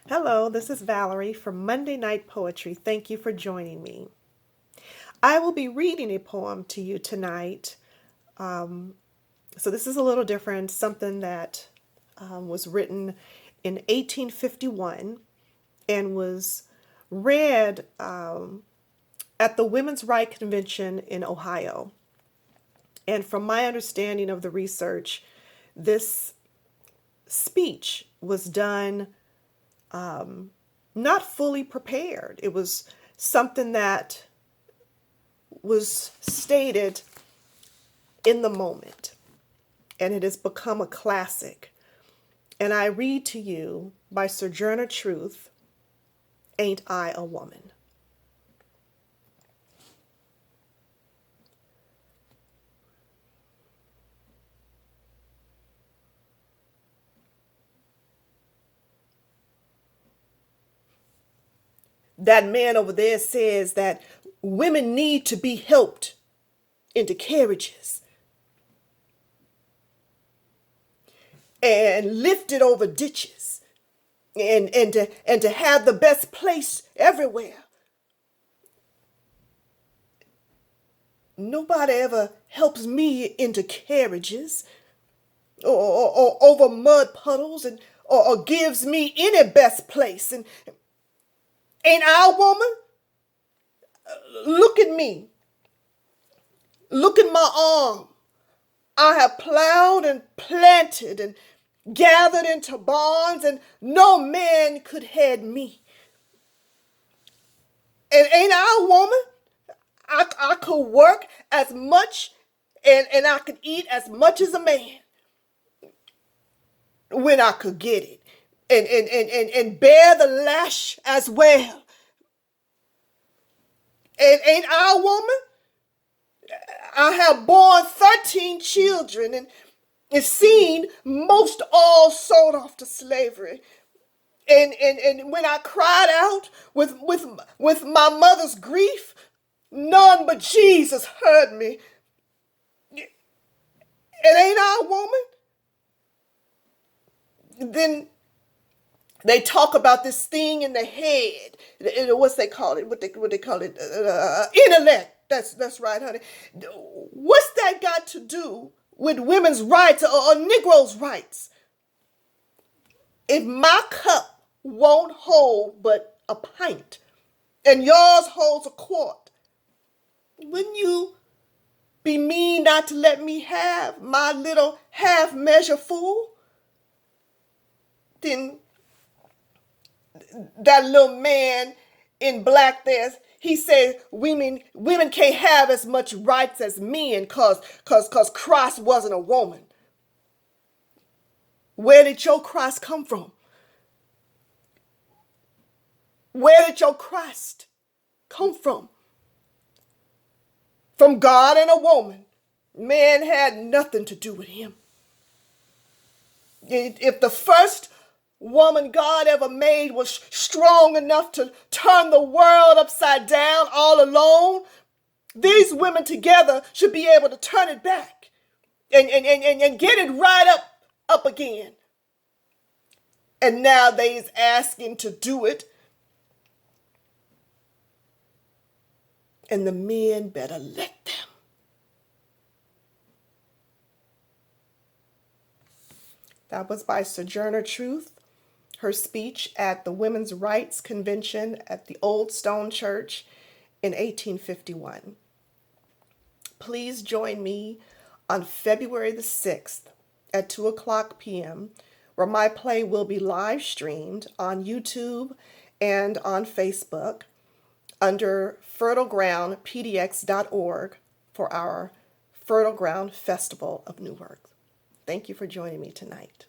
Hello, this is Valerie from Monday Night Poetry. Thank you for joining me. I will be reading a poem to you tonight. So this is a little different, something that was written in 1851 and was read at the Women's Rights Convention in Ohio. And from my understanding of the research, this speech was done not fully prepared. It was something that was stated in the moment, and it has become a classic. And I read to you by Sojourner Truth, Ain't I a Woman? That man over there says that women need to be helped into carriages and lifted over ditches and to have the best place everywhere. Nobody ever helps me into carriages or over mud puddles or gives me any best place. And ain't I a woman? Look at me. Look at my arm. I have plowed and planted and gathered into barns, and no man could head me. And ain't I a woman? I could work as much and I could eat as much as a man when I could get it. And bear the lash as well. And ain't I a woman? I have borne 13 children and seen most all sold off to slavery. And when I cried out with my mother's grief, none but Jesus heard me. And ain't I a woman? Then they talk about this thing in the head. What's they call it? What they call it? Intellect. That's right, honey. What's that got to do with women's rights or Negroes' rights? If my cup won't hold but a pint and yours holds a quart, wouldn't you be mean not to let me have my little half measure full? Then that little man in black there, he said women can't have as much rights as men cause Christ wasn't a woman. Where did your Christ come from? Where did your Christ come from? From God and a woman. Man had nothing to do with him. If the first woman God ever made was strong enough to turn the world upside down all alone, these women together should be able to turn it back and get it right up again. And now they's asking to do it. And the men better let them. That was by Sojourner Truth, her speech at the Women's Rights Convention at the Old Stone Church in 1851. Please join me on February the 6th at 2 o'clock p.m., where my play will be live streamed on YouTube and on Facebook under fertilegroundpdx.org for our Fertile Ground Festival of New Work. Thank you for joining me tonight.